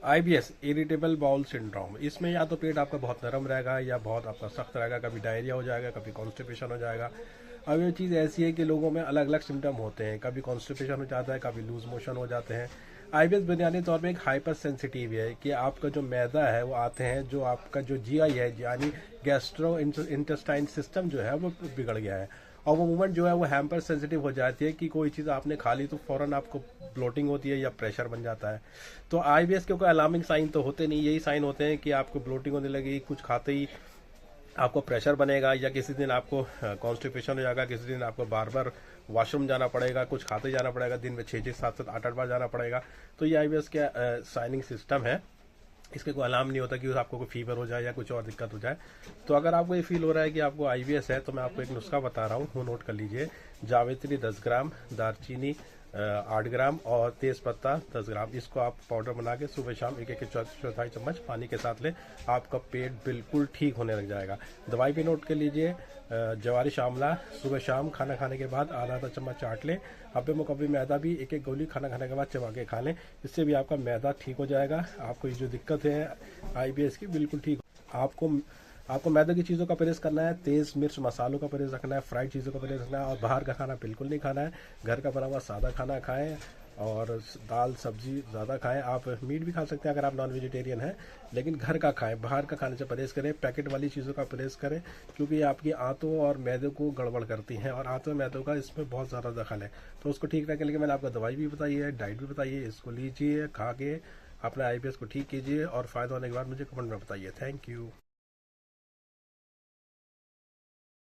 IBS irritable bowel syndrome, इसमें या तो पेट आपका बहुत नरम रहेगा या बहुत आपका सख्त रहेगा, कभी डायरिया हो जाएगा, कभी कॉन्स्टिपेशन हो जाएगा। अब ये चीज़ ऐसी है कि लोगों में अलग अलग सिम्टम होते हैं, कभी कॉन्स्टिपेशन हो जाता है, कभी लूज मोशन हो जाते हैं। आईबीएस बुनियादी तौर पे एक हाइपर सेंसिटिव है कि आपका जो मैदा है वो आते हैं, जो आपका जो जीआई है यानी गैस्ट्रो इंटेस्टाइन सिस्टम जो है वो बिगड़ गया है, और वो मूवमेंट जो है वो हैम्पर सेंसिटिव हो जाती है कि कोई चीज़ आपने खा ली तो फौरन आपको ब्लोटिंग होती है या प्रेशर बन जाता है। तो आईबीएस के कोई अलार्मिंग साइन तो होते नहीं, यही साइन होते हैं कि आपको ब्लोटिंग होने लगी, कुछ खाते ही आपको प्रेशर बनेगा, या किसी दिन आपको कॉन्स्टिपेशन हो जाएगा, किसी दिन आपको बार बार वॉशरूम जाना पड़ेगा, कुछ खाते जाना पड़ेगा, दिन में 6-6, 7-7, 8-8 बार जाना पड़ेगा। तो ये आईबीएस का साइनिंग सिस्टम है। इसके कोई अलार्म नहीं होता कि आपको कोई फीवर हो जाए या कुछ और दिक्कत हो जाए। तो अगर आपको ये फील हो रहा है कि आपको आईबीएस है, तो मैं आपको एक नुस्खा बता रहा हूँ, वो नोट कर लीजिए। जावित्री 10 ग्राम, दालचीनी 8 ग्राम और तेज पत्ता 10 ग्राम, इसको आप पाउडर बना के सुबह शाम एक एक चौथाई चम्मच पानी के साथ लें, आपका पेट बिल्कुल ठीक होने लग जाएगा। दवाई भी नोट कर लीजिए, जवारिश आंवला सुबह शाम खाना खाने के बाद आधा आधा चम्मच चाट लें। हब्बे मुकब्बे मैदा भी एक एक गोली खाना खाने के बाद चबा के खा लें, इससे भी आपका मैदा ठीक हो जाएगा। आपको ये जो दिक्कत है आईबीएस की बिल्कुल ठीक। आपको आपको मैदे की चीज़ों का परहेज करना है, तेज़ मिर्च मसालों का परहेज रखना है, फ्राइड चीज़ों का परहेज रखना है, और बाहर का खाना बिल्कुल नहीं खाना है। घर का बना हुआ सादा खाना खाएं और दाल सब्जी ज़्यादा खाएं। आप मीट भी खा सकते हैं अगर आप नॉन वेजिटेरियन हैं, लेकिन घर का खाएं, बाहर का खाने से परहेज करें। पैकेट वाली चीज़ों का परहेज करें, क्योंकि ये आपकी आंतों और मैदे को गड़बड़ करती हैं, और आंतों मैदों का इसमें बहुत ज़्यादा दखल है। तो उसको ठीक रखने के लिए मैंने आपको दवाई भी बताई है, डाइट भी बताइए, इसको लीजिए, खा के अपना आईबीएस को ठीक कीजिए, और फ़ायदा होने के बाद मुझे कमेंट में बताइए। Thank you.